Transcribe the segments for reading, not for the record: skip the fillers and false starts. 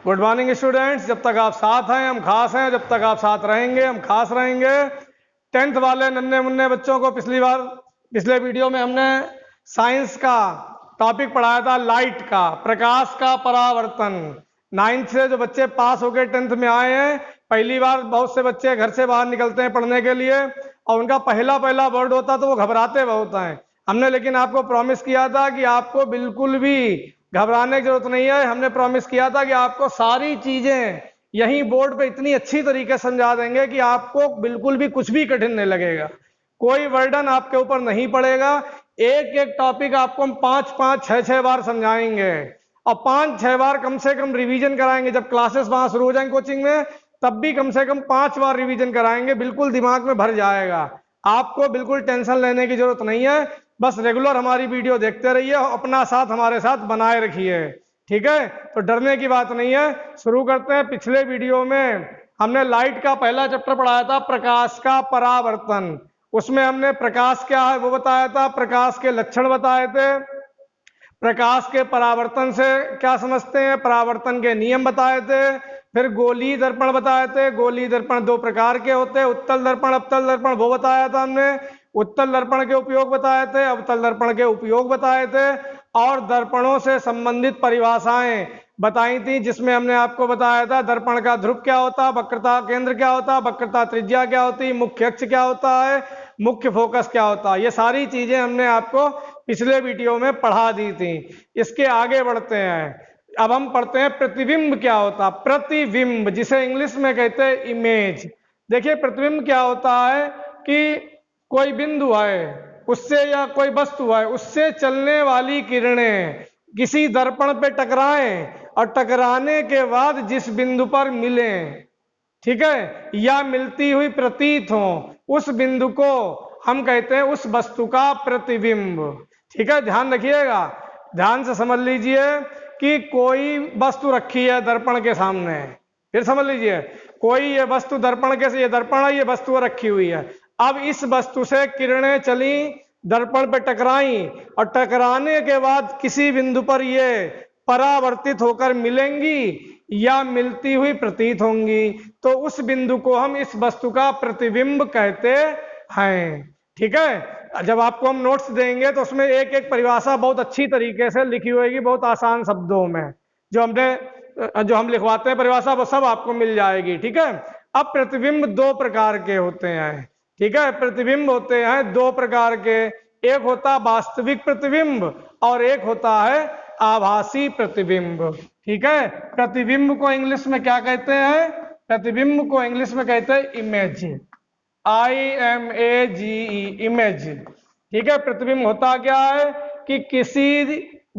Good morning students. जब तक आप साथ हैं हम खास हैं, जब तक आप साथ रहेंगे हम खास रहेंगे। 10th वाले नन्हे मुन्ने बच्चों को पिछले वीडियो में हमने साइंस का टॉपिक पढ़ाया था, लाइट का, प्रकाश का परावर्तन। 9th से जो बच्चे पास होकर 10th में आए हैं, पहली बार बहुत से बच्चे घर से बाहर निकलते हैं पढ़ने के लिए और उनका पहला वर्ड होता तो वो घबराते बहुत हैं। हमने लेकिन आपको प्रॉमिस किया था कि आपको बिल्कुल भी घबराने की जरूरत नहीं है। हमने प्रॉमिस किया था कि आपको सारी चीजें यहीं बोर्ड पे इतनी अच्छी तरीके से समझा देंगे कि आपको बिल्कुल भी कुछ भी कठिन नहीं लगेगा, कोई वर्डन आपके ऊपर नहीं पड़ेगा। एक एक टॉपिक आपको हम 5-5, 6-6 बार समझाएंगे और 5-6 बार कम से कम रिवीजन कराएंगे। जब क्लासेस वहां शुरू हो जाएंगे कोचिंग में, तब भी कम से कम 5 बार रिवीजन कराएंगे, बिल्कुल दिमाग में भर जाएगा। आपको बिल्कुल टेंशन लेने की जरूरत नहीं है, बस रेगुलर हमारी वीडियो देखते रहिए, अपना साथ हमारे साथ बनाए रखिए, ठीक है। तो डरने की बात नहीं है। शुरू करते हैं। पिछले वीडियो में हमने लाइट का पहला चैप्टर पढ़ाया था, प्रकाश का परावर्तन। उसमें हमने प्रकाश क्या है वो बताया था, प्रकाश के लक्षण बताए थे, प्रकाश के परावर्तन से क्या समझते हैं, परावर्तन के नियम बताए थे, फिर गोलीय दर्पण बताए थे। गोलीय दर्पण 2 प्रकार के होते हैं, उत्तल दर्पण, अवतल दर्पण, वो बताया था हमने। उत्तल दर्पण के उपयोग बताए थे, अवतल दर्पण के उपयोग बताए थे और दर्पणों से संबंधित परिभाषाएं बताई थी, जिसमें हमने आपको बताया था दर्पण का ध्रुव क्या होता, वक्रता केंद्र क्या होता, वक्रता त्रिज्या क्या होती, मुख्य अक्ष क्या होता है, मुख्य फोकस क्या होता है। ये सारी चीजें हमने आपको पिछले वीडियो में पढ़ा दी थी। इसके आगे बढ़ते हैं। अब हम पढ़ते हैं प्रतिबिंब क्या होता। प्रतिबिंब, जिसे इंग्लिश में कहते हैं इमेज। देखिए प्रतिबिंब क्या होता है कि कोई बिंदु है उससे, या कोई वस्तु है उससे चलने वाली किरणें किसी दर्पण पे टकराएं और टकराने के बाद जिस बिंदु पर मिलें, ठीक है, या मिलती हुई प्रतीत हो, उस बिंदु को हम कहते हैं उस वस्तु का प्रतिबिंब। ठीक है, ध्यान रखिएगा, ध्यान से समझ लीजिए कि कोई वस्तु रखी है दर्पण के सामने, फिर समझ लीजिए कोई ये वस्तु दर्पण के से, ये दर्पण है, ये वस्तु रखी हुई है। अब इस वस्तु से किरणें चली, दर्पण पे टकराई और टकराने के बाद किसी बिंदु पर ये परावर्तित होकर मिलेंगी या मिलती हुई प्रतीत होंगी, तो उस बिंदु को हम इस वस्तु का प्रतिबिंब कहते हैं। ठीक है, जब आपको हम नोट्स देंगे तो उसमें एक एक परिभाषा बहुत अच्छी तरीके से लिखी होगी, बहुत आसान शब्दों में। जो हम लिखवाते हैं परिभाषा वो सब आपको मिल जाएगी। ठीक है, अब प्रतिबिंब 2 प्रकार के होते हैं। ठीक है, प्रतिबिंब होते हैं 2 प्रकार के, एक होता वास्तविक प्रतिबिंब और एक होता है आभासी प्रतिबिंब। ठीक है, प्रतिबिंब को इंग्लिश में क्या कहते हैं, प्रतिबिंब को इंग्लिश में कहते हैं इमेज, IMAGE, इमेज। ठीक है, प्रतिबिंब होता क्या है कि किसी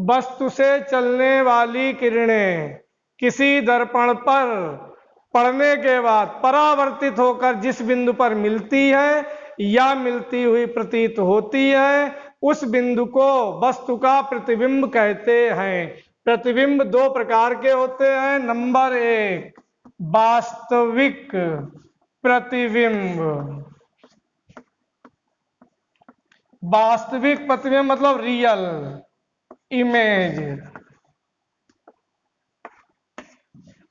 वस्तु से चलने वाली किरणें किसी दर्पण पर पड़ने के बाद परावर्तित होकर जिस बिंदु पर मिलती है या मिलती हुई प्रतीत होती है, उस बिंदु को वस्तु का प्रतिबिंब कहते हैं। प्रतिबिंब 2 प्रकार के होते हैं। नंबर 1 वास्तविक प्रतिबिंब। वास्तविक प्रतिबिंब मतलब रियल इमेज,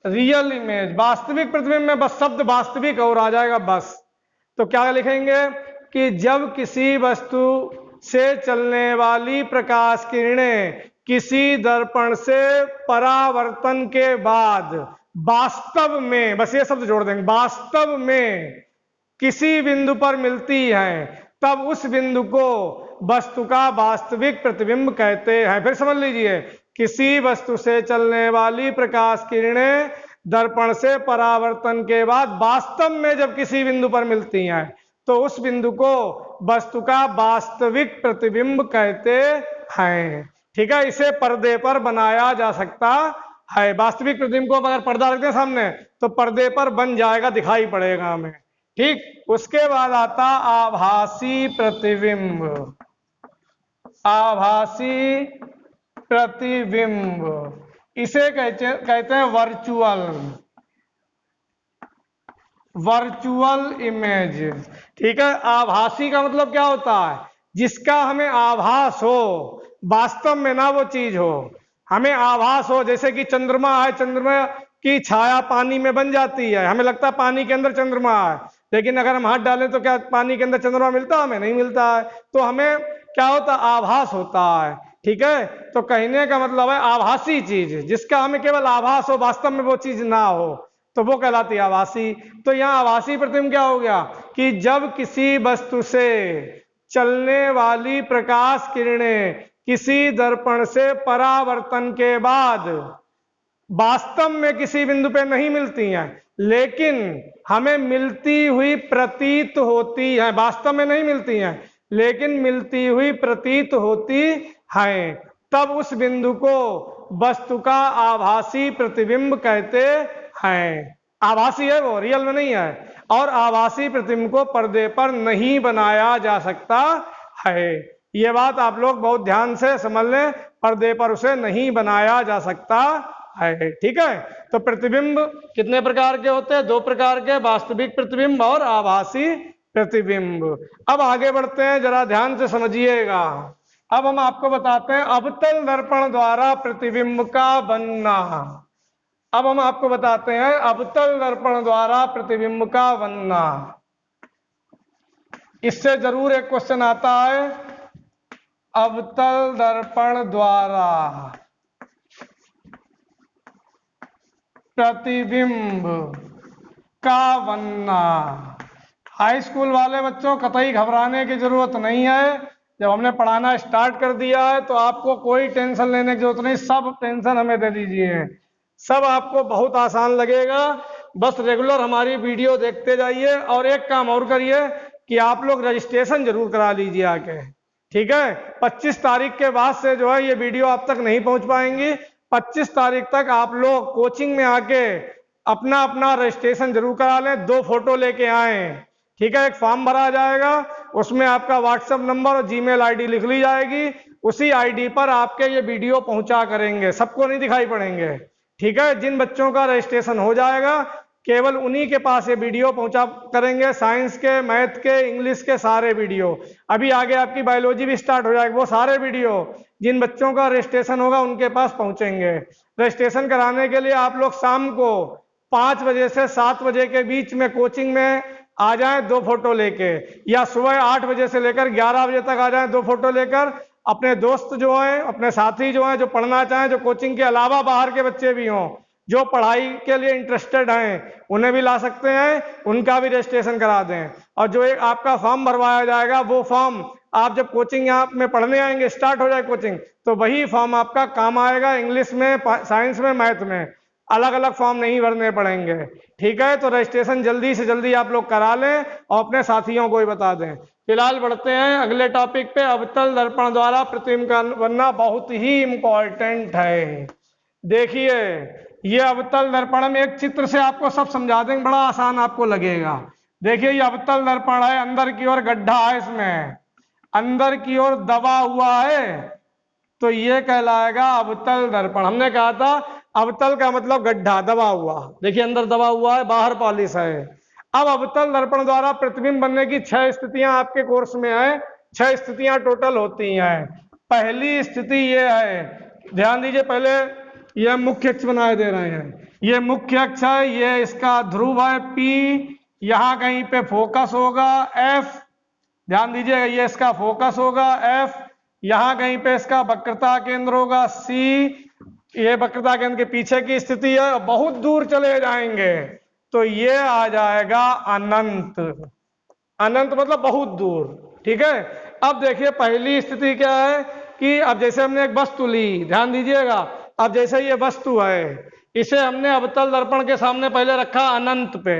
रियल इमेज। वास्तविक प्रतिबिंब में बस शब्द वास्तविक और आ जाएगा बस। तो क्या लिखेंगे कि जब किसी वस्तु से चलने वाली प्रकाश किरणें किसी दर्पण से परावर्तन के बाद वास्तव में, बस ये शब्द जोड़ देंगे, वास्तव में किसी बिंदु पर मिलती है, तब उस बिंदु को वस्तु का वास्तविक प्रतिबिंब कहते हैं। फिर समझ लीजिए, किसी वस्तु से चलने वाली प्रकाश किरणें दर्पण से परावर्तन के बाद वास्तव में जब किसी बिंदु पर मिलती हैं, तो उस बिंदु को वस्तु का वास्तविक प्रतिबिंब कहते हैं। ठीक है, इसे पर्दे पर बनाया जा सकता है। वास्तविक प्रतिबिंब को अगर पर्दा रखते हैं सामने तो पर्दे पर बन जाएगा, दिखाई पड़ेगा हमें। ठीक, उसके बाद आता आभासी प्रतिबिंब। आभासी प्रतिबिंब, इसे कहते हैं वर्चुअल इमेज। ठीक है, आभासी का मतलब क्या होता है, जिसका हमें आभास हो, वास्तव में ना वो चीज हो, हमें आभास हो। जैसे कि चंद्रमा है, चंद्रमा की छाया पानी में बन जाती है, हमें लगता है पानी के अंदर चंद्रमा है, लेकिन अगर हम हाथ डालें तो क्या पानी के अंदर चंद्रमा मिलता है? हमें नहीं मिलता है। तो हमें क्या होता है? आभास होता है। ठीक है, तो कहने का मतलब है आभासी चीज, जिसका हमें केवल आभास हो, वास्तव में वो चीज ना हो, तो वो कहलाती है आभासी। तो यहाँ आभासी प्रतिबिंब क्या हो गया कि जब किसी वस्तु से चलने वाली प्रकाश किरणें किसी दर्पण से परावर्तन के बाद वास्तव में किसी बिंदु पे नहीं मिलती हैं, लेकिन हमें मिलती हुई प्रतीत होती है, वास्तव में नहीं मिलती हैं लेकिन मिलती हुई प्रतीत होती है, तब उस बिंदु को वस्तु का आभासी प्रतिबिंब कहते हैं। आभासी है वो, रियल में नहीं है। और आभासी प्रतिबिंब को पर्दे पर नहीं बनाया जा सकता है। ये बात आप लोग बहुत ध्यान से समझ लें, पर्दे पर उसे नहीं बनाया जा सकता है। ठीक है, तो प्रतिबिंब कितने प्रकार के होते हैं? 2 प्रकार के, वास्तविक प्रतिबिंब और आभासी प्रतिबिंब। अब आगे बढ़ते हैं, जरा ध्यान से समझिएगा। अब हम आपको बताते हैं अवतल दर्पण द्वारा प्रतिबिंब का बनना। अब हम आपको बताते हैं अवतल दर्पण द्वारा प्रतिबिंब का बनना। इससे जरूर एक क्वेश्चन आता है, अवतल दर्पण द्वारा प्रतिबिंब का बनना। हाई स्कूल वाले बच्चों, कतई घबराने की जरूरत नहीं है। जब हमने पढ़ाना स्टार्ट कर दिया है तो आपको कोई टेंशन लेने की जरूरत नहीं, सब टेंशन हमें दे दीजिए, सब आपको बहुत आसान लगेगा। बस रेगुलर हमारी वीडियो देखते जाइए, और एक काम और करिए कि आप लोग रजिस्ट्रेशन जरूर करा लीजिए आके। ठीक है, 25 तारीख के बाद से जो है ये वीडियो आप तक नहीं पहुंच पाएंगी। 25 तारीख तक आप लोग कोचिंग में आके अपना अपना रजिस्ट्रेशन जरूर करा लें, 2 फोटो लेके आए। ठीक है, एक फॉर्म भरा जाएगा, उसमें आपका व्हाट्सएप नंबर और जीमेल आईडी लिख ली जाएगी, उसी आईडी पर आपके ये वीडियो पहुंचा करेंगे, सबको नहीं दिखाई पड़ेंगे। ठीक है, जिन बच्चों का रजिस्ट्रेशन हो जाएगा केवल उन्हीं के पास ये वीडियो पहुंचा करेंगे, साइंस के, मैथ के, इंग्लिश के सारे वीडियो। अभी आगे आपकी बायोलॉजी भी स्टार्ट हो जाएगी, वो सारे वीडियो जिन बच्चों का रजिस्ट्रेशन होगा उनके पास पहुंचेंगे। रजिस्ट्रेशन कराने के लिए आप लोग शाम को 5 बजे से 7 बजे के बीच में कोचिंग में आ जाएं 2 फोटो लेके, या सुबह 8 बजे से लेकर 11 बजे तक आ जाएं 2 फोटो लेकर। अपने दोस्त जो हैं, अपने साथी जो हैं, जो पढ़ना चाहें, जो कोचिंग के अलावा बाहर के बच्चे भी हों, जो पढ़ाई के लिए इंटरेस्टेड हैं, उन्हें भी ला सकते हैं, उनका भी रजिस्ट्रेशन करा दें। और जो एक आपका फॉर्म भरवाया जाएगा, वो फॉर्म आप जब कोचिंग यहाँ में पढ़ने आएंगे, स्टार्ट हो जाए कोचिंग, तो वही फॉर्म आपका काम आएगा, इंग्लिश में, साइंस में, मैथ में। अलग अलग फॉर्म नहीं भरने पड़ेंगे। ठीक है, तो रजिस्ट्रेशन जल्दी से जल्दी आप लोग करा लें और अपने साथियों को भी बता दें। फिलहाल बढ़ते हैं अगले टॉपिक पे। अवतल दर्पण द्वारा प्रतिबिंब का बनना बहुत ही इंपॉर्टेंट है। देखिए, ये अवतल दर्पण में एक चित्र से आपको सब समझा देंगे, बड़ा आसान आपको लगेगा। देखिए, ये अवतल दर्पण है, अंदर की ओर गड्ढा है, इसमें अंदर की ओर दबा हुआ है, तो ये कहलाएगा अवतल दर्पण। हमने कहा था अवतल का मतलब गड्ढा, दबा हुआ। देखिए, अंदर दबा हुआ है, बाहर पॉलिश है। अब अवतल दर्पण द्वारा प्रतिबिंब बनने की 6 स्थितियां आपके कोर्स में है। 6 स्थितियां टोटल होती हैं। पहली स्थिति ये है, ध्यान दीजिए, पहले यह मुख्य अक्ष बनाए दे रहे हैं, ये मुख्य अक्ष है, ये इसका ध्रुव है P, यहां कहीं पे फोकस होगा F, ध्यान दीजिएगा, ये इसका फोकस होगा F, यहां कहीं पे इसका वक्रता केंद्र होगा C, ये वक्रता केंद्र के पीछे की स्थिति है। बहुत दूर चले जाएंगे तो ये आ जाएगा अनंत। अनंत मतलब बहुत दूर। ठीक है, अब देखिए पहली स्थिति क्या है कि अब जैसे हमने एक वस्तु ली, ध्यान दीजिएगा, अब जैसे ये वस्तु है, इसे हमने अवतल दर्पण के सामने पहले रखा अनंत पे,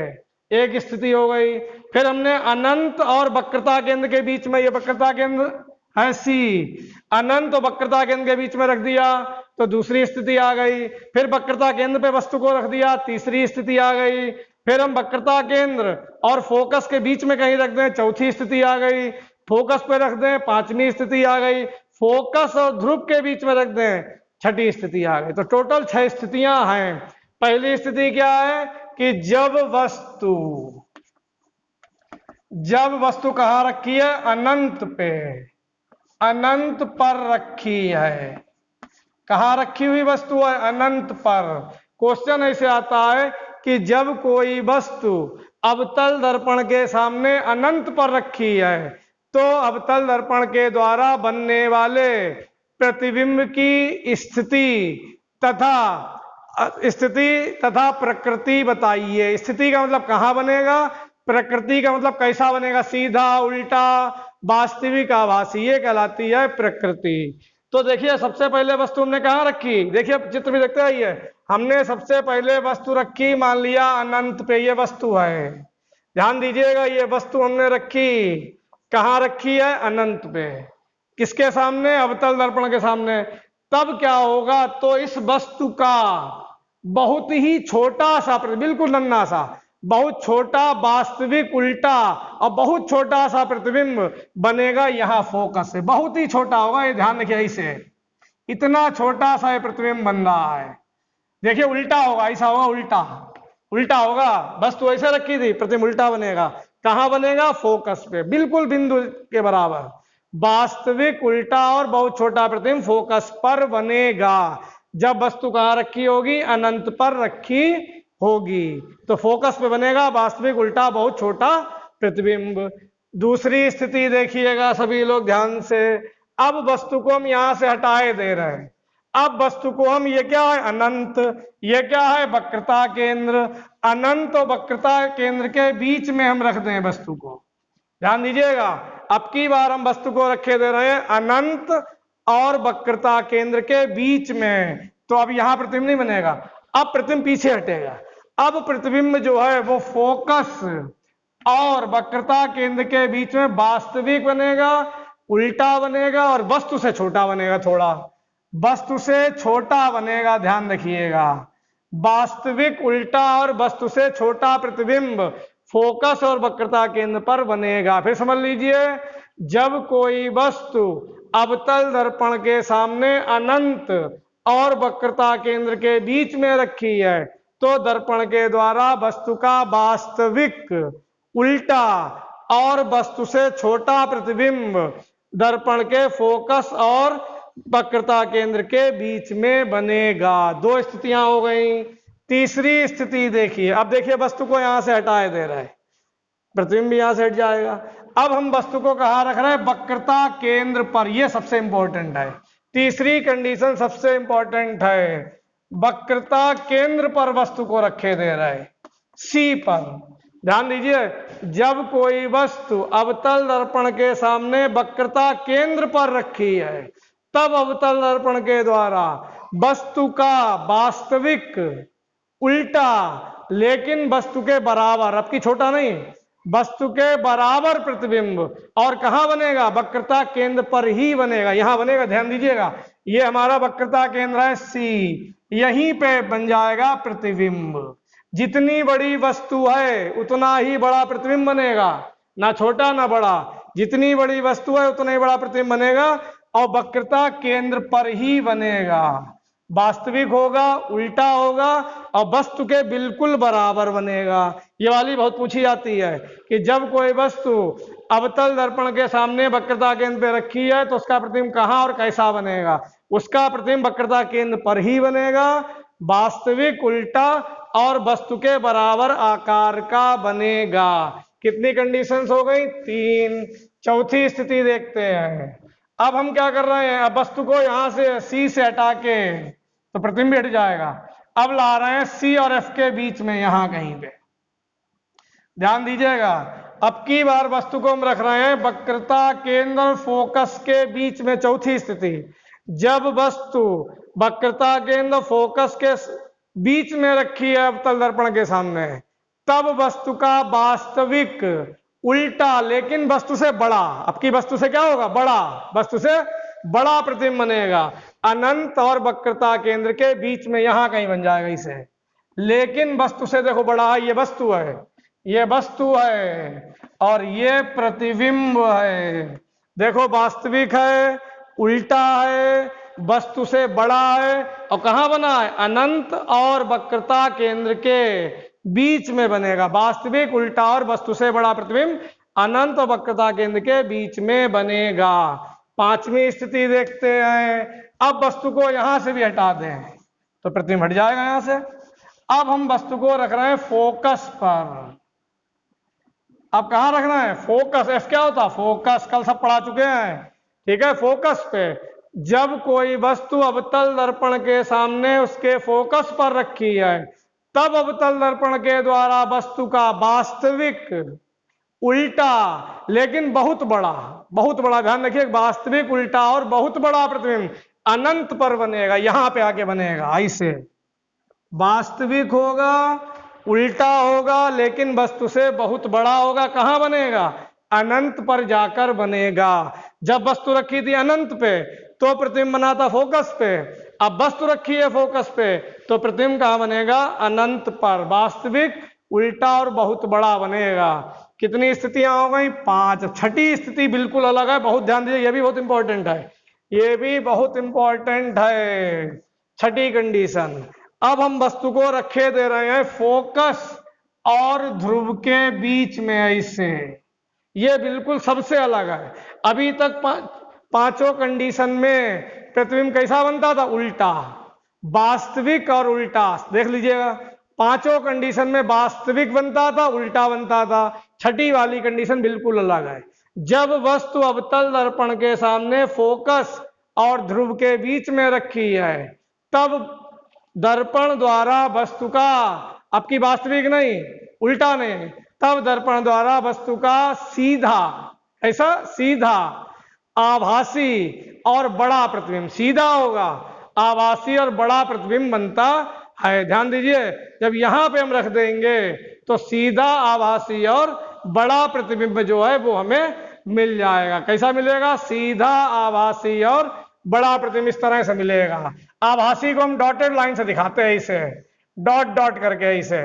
एक स्थिति हो गई। फिर हमने अनंत और वक्रता केंद्र के बीच में, ये वक्रता केंद्र है C, अनंत और वक्रता केंद्र के बीच में रख दिया तो दूसरी स्थिति आ गई। फिर वक्रता केंद्र पे वस्तु को रख दिया, तीसरी स्थिति आ गई। फिर हम वक्रता केंद्र और फोकस के बीच में कहीं रख दें, चौथी स्थिति आ गई। फोकस पे रख दें, 5वीं स्थिति आ गई। फोकस और ध्रुव के बीच में रख दें, 6ठी स्थिति आ गई। तो टोटल 6 स्थितियां हैं। पहली स्थिति क्या है कि जब वस्तु कहाँ रखी है, अनंत पे, अनंत पर रखी है। कहाँ रखी हुई वस्तु है, अनंत पर। क्वेश्चन ऐसे आता है कि जब कोई वस्तु अवतल दर्पण के सामने अनंत पर रखी है तो अवतल दर्पण के द्वारा बनने वाले प्रतिबिंब की स्थिति तथा प्रकृति बताइए। स्थिति का मतलब कहाँ बनेगा, प्रकृति का मतलब कैसा बनेगा, सीधा, उल्टा, वास्तविक, आभासी, ये कहलाती है प्रकृति। तो देखिए सबसे पहले वस्तु हमने कहाँ रखी, देखिए चित्र भी देखते आइए, हमने सबसे पहले वस्तु रखी, मान लिया अनंत पे, ये वस्तु है, ध्यान दीजिएगा, ये वस्तु हमने रखी, कहाँ रखी है, अनंत पे, किसके सामने, अवतल दर्पण के सामने। तब क्या होगा, तो इस वस्तु का बहुत ही छोटा सा, बिल्कुल नन्हा सा, बहुत छोटा वास्तविक उल्टा और बहुत छोटा सा प्रतिबिंब बनेगा यहाँ फोकस से, बहुत ही छोटा होगा, ये ध्यान रखिए, ऐसे इतना छोटा सा ये प्रतिबिंब बन रहा है। देखिए उल्टा होगा, ऐसा होगा, उल्टा उल्टा होगा, वस्तु ऐसे रखी थी, प्रतिबिंब उल्टा बनेगा, कहाँ बनेगा, फोकस पे, बिल्कुल बिंदु के बराबर। वास्तविक उल्टा और बहुत छोटा प्रतिबिंब फोकस पर बनेगा जब वस्तु कहाँ रखी होगी, अनंत पर रखी होगी, तो फोकस पे बनेगा वास्तविक उल्टा बहुत छोटा प्रतिबिंब। दूसरी स्थिति देखिएगा सभी लोग ध्यान से, अब वस्तु को हम यहां से हटाए दे रहे हैं, अब वस्तु को हम, ये क्या है, अनंत, ये क्या है, वक्रता केंद्र, अनंत और वक्रता केंद्र के बीच में हम रख दें वस्तु को, ध्यान दीजिएगा। अब की बार हम वस्तु को रखे दे रहे हैं अनंत और वक्रता केंद्र के बीच में, तो अब यहां प्रतिबिंब नहीं बनेगा, अब प्रतिबिंब पीछे हटेगा। अब प्रतिबिंब जो है वो फोकस और वक्रता केंद्र के बीच में वास्तविक बनेगा, उल्टा बनेगा और वस्तु से छोटा बनेगा, थोड़ा वस्तु से छोटा बनेगा, ध्यान रखिएगा, वास्तविक उल्टा और वस्तु से छोटा प्रतिबिंब फोकस और वक्रता केंद्र पर बनेगा। फिर समझ लीजिए, जब कोई वस्तु अवतल दर्पण के सामने अनंत और वक्रता केंद्र के बीच में रखी है तो दर्पण के द्वारा वस्तु का वास्तविक उल्टा और वस्तु से छोटा प्रतिबिंब दर्पण के फोकस और वक्रता केंद्र के बीच में बनेगा। दो स्थितियां हो गई। तीसरी स्थिति देखिए, अब देखिए वस्तु को यहां से हटाए दे रहा है, प्रतिबिंब यहां से हट जाएगा। अब हम वस्तु को कहां रख रहे हैं, वक्रता केंद्र पर, यह सबसे इंपॉर्टेंट है, तीसरी कंडीशन सबसे इंपॉर्टेंट है, वक्रता केंद्र पर वस्तु को रखे दे रहा है, सी पर। ध्यान दीजिए, जब कोई वस्तु अवतल दर्पण के सामने वक्रता केंद्र पर रखी है तब अवतल दर्पण के द्वारा वस्तु का वास्तविक उल्टा लेकिन वस्तु के बराबर, अब की छोटा नहीं, वस्तु के बराबर प्रतिबिंब और कहां बनेगा, वक्रता केंद्र पर ही बनेगा, यहां बनेगा, ध्यान दीजिएगा, ये हमारा वक्रता केंद्र है सी, यहीं पे बन जाएगा प्रतिबिंब। जितनी बड़ी वस्तु है उतना ही बड़ा प्रतिबिंब बनेगा, ना छोटा ना बड़ा, जितनी बड़ी वस्तु है उतना ही बड़ा प्रतिबिंब बनेगा और वक्रता केंद्र पर ही बनेगा, वास्तविक होगा, उल्टा होगा और वस्तु के बिल्कुल बराबर बनेगा। ये वाली बहुत पूछी जाती है कि जब कोई वस्तु अवतल दर्पण के सामने वक्रता केंद्र पे रखी है तो उसका प्रतिबिंब कहाँ और कैसा बनेगा, उसका प्रतिबिंब वक्रता केंद्र पर ही बनेगा, वास्तविक उल्टा और वस्तु के बराबर आकार का बनेगा। कितनी कंडीशंस हो गई, तीन। चौथी स्थिति देखते हैं। अब हम क्या कर रहे हैं, अब वस्तु को यहां से सी से हटा के तो प्रतिबिंब हट जाएगा, अब ला रहे हैं सी और एफ के बीच में, यहां कहीं पे, ध्यान दीजिएगा। अब की बार वस्तु को हम रख रहे हैं वक्रता केंद्र और फोकस के बीच में, चौथी स्थिति, जब वस्तु वक्रता केंद्र फोकस के बीच में रखी है अवतल दर्पण के सामने तब वस्तु का वास्तविक उल्टा लेकिन वस्तु से बड़ा, अब की वस्तु से क्या होगा, बड़ा, वस्तु से बड़ा प्रतिबिंब बनेगा, अनंत और वक्रता केंद्र के बीच में, यहां कहीं बन जाएगा इसे, लेकिन वस्तु से देखो बड़ा है, ये वस्तु है, ये वस्तु है और ये प्रतिबिंब है, देखो वास्तविक है, उल्टा है, वस्तु से बड़ा है और कहां बना है, अनंत और वक्रता केंद्र के बीच में बनेगा, वास्तविक उल्टा और वस्तु से बड़ा प्रतिबिंब अनंत और वक्रता केंद्र के बीच में बनेगा। पांचवी स्थिति देखते हैं। अब वस्तु को यहां से भी हटा दें तो प्रतिबिंब हट जाएगा यहां से, अब हम वस्तु को रख रहे हैं फोकस पर। अब कहां रखना है? फोकस। एफ क्या होता? फोकस। कल सब पढ़ा चुके हैं, ठीक है। फोकस पे जब कोई वस्तु अवतल दर्पण के सामने उसके फोकस पर रखी है, तब अवतल दर्पण के द्वारा वस्तु का वास्तविक उल्टा लेकिन बहुत बड़ा, ध्यान रखिए, वास्तविक उल्टा और बहुत बड़ा प्रतिबिंब अनंत पर बनेगा। यहां पे आके बनेगा ऐसे, वास्तविक होगा, उल्टा होगा, लेकिन वस्तु से बहुत बड़ा होगा। कहां बनेगा? अनंत पर जाकर बनेगा। जब वस्तु रखी थी अनंत पे तो प्रतिबिंब बना था फोकस पे। अब वस्तु रखी है फोकस पे तो प्रतिबिंब कहां बनेगा? अनंत पर। वास्तविक, उल्टा और बहुत बड़ा बनेगा। कितनी स्थितियां हो गई? 5। छठी स्थिति बिल्कुल अलग है, बहुत ध्यान दीजिए, यह भी बहुत इंपॉर्टेंट है, ये भी बहुत इंपॉर्टेंट है। छठी कंडीशन, अब हम वस्तु को रखे दे रहे हैं फोकस और ध्रुव के बीच में ऐसे, ये बिल्कुल सबसे अलग है। अभी तक पांचों कंडीशन में प्रतिबिंब कैसा बनता था? उल्टा। वास्तविक और उल्टा, देख लीजिएगा, पांचों कंडीशन में वास्तविक बनता था, उल्टा बनता था। छठी वाली कंडीशन बिल्कुल अलग है। जब वस्तु अवतल दर्पण के सामने फोकस और ध्रुव के बीच में रखी है, तब दर्पण द्वारा वस्तु का, आपकी वास्तविक नहीं, उल्टा नहीं, तब दर्पण द्वारा वस्तु का सीधा, ऐसा सीधा, आभासी और बड़ा प्रतिबिंब, सीधा होगा, आभासी और बड़ा प्रतिबिंब बनता है। ध्यान दीजिए, जब यहां पे हम रख देंगे तो सीधा, आभासी और बड़ा प्रतिबिंब जो है वो हमें मिल जाएगा। कैसा मिलेगा? सीधा, आभासी और बड़ा प्रतिबिंब इस तरह से मिलेगा। आभासी को हम डॉटेड लाइन से दिखाते हैं, इसे डॉट डॉट करके, इसे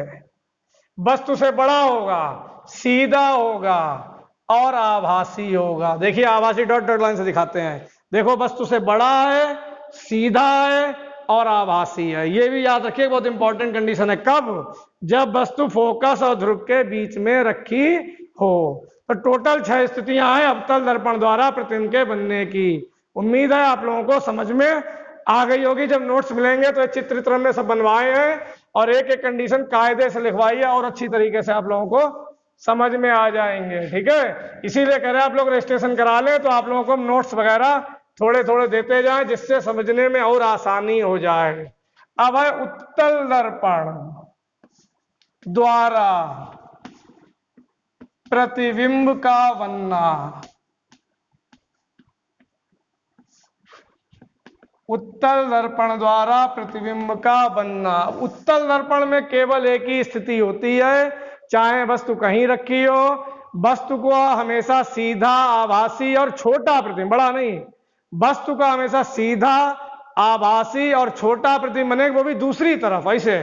वस्तु से बड़ा होगा, सीधा होगा और आभासी होगा। देखिए आभासी डॉट डॉट लाइन से दिखाते हैं। देखो वस्तु से बड़ा है, सीधा है और आभासी है। ये भी याद रखिए, बहुत इंपॉर्टेंट कंडीशन है। कब? जब वस्तु फोकस और ध्रुव के बीच में रखी हो। तो टोटल 6 स्थितियां हैं अवतल दर्पण द्वारा प्रतिबिंब के बनने की। उम्मीद है आप लोगों को समझ में आ गई होगी। जब नोट्स मिलेंगे तो चित्र में सब बनवाए हैं और एक एक कंडीशन कायदे से लिखवाइए और अच्छी तरीके से आप लोगों को समझ में आ जाएंगे, ठीक है। इसीलिए कह रहे हैं आप लोग रजिस्ट्रेशन करा लें तो आप लोगों को नोट्स वगैरह थोड़े थोड़े देते जाएं, जिससे समझने में और आसानी हो जाए। अब है उत्तल दर्पण द्वारा प्रतिबिंब का बनना। उत्तल दर्पण द्वारा प्रतिबिंब का बनना। उत्तल दर्पण में केवल एक ही स्थिति होती है, चाहे वस्तु कहीं रखी हो, वस्तु को हमेशा सीधा, आभासी और छोटा प्रतिबिंब, बड़ा नहीं, वस्तु का हमेशा सीधा, आभासी और छोटा प्रतिबिंब बने, वो भी दूसरी तरफ ऐसे।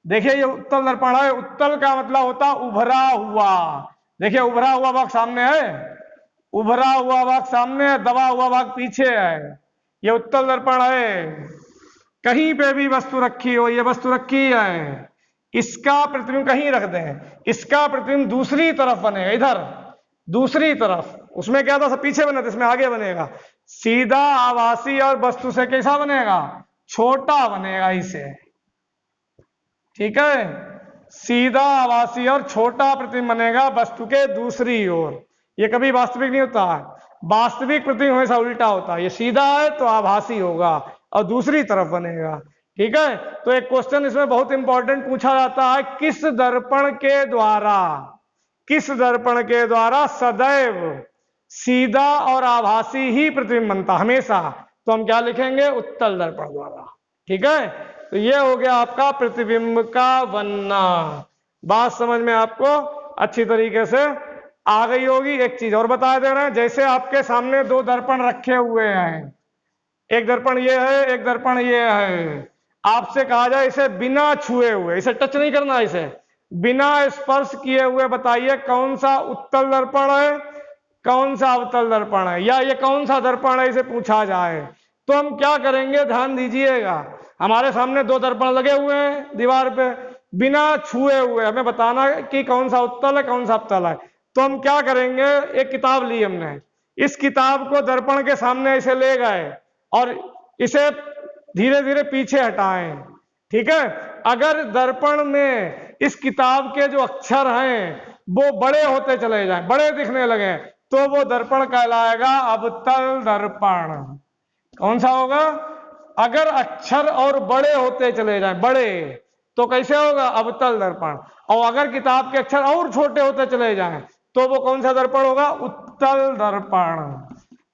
देखिए ये उत्तल दर्पण है, उत्तल का मतलब होता उभरा हुआ। देखिए उभरा हुआ भाग सामने है, उभरा हुआ भाग सामने है, दबा हुआ भाग पीछे है। ये उत्तल दर्पण है। कहीं पे भी वस्तु रखी हो, ये वस्तु रखी है, इसका प्रतिबिंब कहीं रख दें, इसका प्रतिबिंब दूसरी तरफ बनेगा, इधर दूसरी तरफ। उसमें क्या था? सब पीछे बना था, इसमें आगे बनेगा, सीधा, आभासी और वस्तु से कैसा बनेगा? छोटा बनेगा इसे, ठीक है। सीधा, आभासी और छोटा प्रतिबिंब बनेगा वस्तु के दूसरी ओर। ये कभी वास्तविक नहीं होता है, वास्तविक प्रतिबिंब हमेशा उल्टा होता है। ये सीधा है तो आभासी होगा और दूसरी तरफ बनेगा, ठीक है। तो एक क्वेश्चन इसमें बहुत इंपॉर्टेंट पूछा जाता है, किस दर्पण के द्वारा, किस दर्पण के द्वारा सदैव सीधा और आभासी ही प्रतिबिंब बनता हमेशा? तो हम क्या लिखेंगे? उत्तल दर्पण द्वारा, ठीक है। तो ये हो गया आपका प्रतिबिंब का बनना। बात समझ में आपको अच्छी तरीके से आ गई होगी। एक चीज और बता दे रहे हैं, जैसे आपके सामने 2 दर्पण रखे हुए हैं, एक दर्पण ये है, एक दर्पण ये है। आपसे कहा जाए इसे बिना छुए हुए, इसे टच नहीं करना, इसे बिना स्पर्श किए हुए बताइए कौन सा उत्तल दर्पण है, कौन सा अवतल दर्पण है, या ये कौन सा दर्पण है, इसे पूछा जाए तो हम क्या करेंगे? ध्यान दीजिएगा, हमारे सामने 2 दर्पण लगे हुए हैं दीवार पे, बिना छुए हुए हमें बताना कि कौन सा उत्तल है, कौन सा अवतल है। तो हम क्या करेंगे? एक किताब ली हमने, इस किताब को दर्पण के सामने ऐसे ले गए और इसे धीरे धीरे पीछे हटाएं, ठीक है। अगर दर्पण में इस किताब के जो अक्षर हैं वो बड़े होते चले जाएं, बड़े दिखने लगे, तो वो दर्पण कहलाएगा अवतल दर्पण। कौन सा होगा? अगर अक्षर और बड़े होते चले जाएं, बड़े, तो कैसे होगा? अवतल दर्पण। और अगर किताब के अक्षर और छोटे होते चले जाएं तो वो कौन सा दर्पण होगा? उत्तल दर्पण।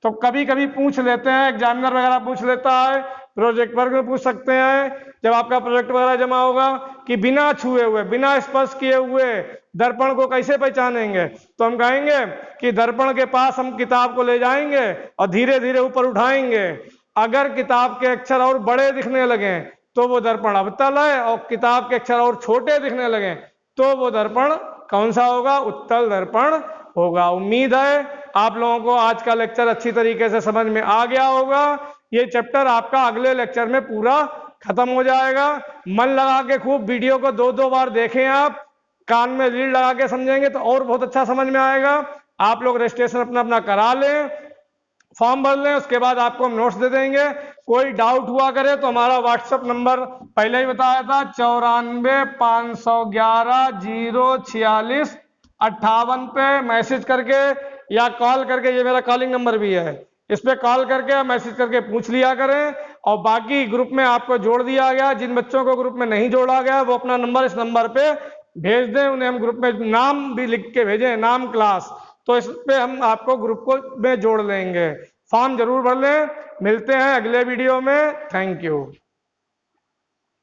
तो कभी कभी पूछ लेते हैं, एग्जामिनर वगैरह पूछ लेता है, प्रोजेक्ट वर्क में पूछ सकते हैं जब आपका प्रोजेक्ट वगैरह जमा होगा कि बिना छुए हुए, बिना स्पर्श किए हुए दर्पण को कैसे पहचानेंगे? तो हम कहेंगे कि दर्पण के पास हम किताब को ले जाएंगे और धीरे धीरे ऊपर उठाएंगे। अगर किताब के अक्षर और बड़े दिखने लगे तो वो दर्पण अवतल है, और किताब के अक्षर और छोटे दिखने लगे तो वो दर्पण कौन सा होगा? उत्तल दर्पण होगा। उम्मीद है आप लोगों को आज का लेक्चर अच्छी तरीके से समझ में आ गया होगा। ये चैप्टर आपका अगले लेक्चर में पूरा खत्म हो जाएगा। मन लगा के खूब वीडियो को 2-2 बार देखें, आप कान में लीड लगा के समझेंगे तो और बहुत अच्छा समझ में आएगा। आप लोग रजिस्ट्रेशन अपना अपना करा लें, फॉर्म भर लें, उसके बाद आपको हम नोट्स दे देंगे। कोई डाउट हुआ करे तो हमारा व्हाट्सएप नंबर पहले ही बताया था, 94,511,046,58 पे मैसेज करके या कॉल करके, ये मेरा कॉलिंग नंबर भी है, इस पे कॉल करके मैसेज करके पूछ लिया करें। और बाकी ग्रुप में आपको जोड़ दिया गया, जिन बच्चों को ग्रुप में नहीं जोड़ा गया वो अपना नंबर इस नंबर पे भेज दें, उन्हें हम ग्रुप में नाम भी लिख के भेजें, नाम क्लास, तो इस पे हम आपको ग्रुप को में जोड़ लेंगे। फॉर्म जरूर भर लें। मिलते हैं अगले वीडियो में। Thank you.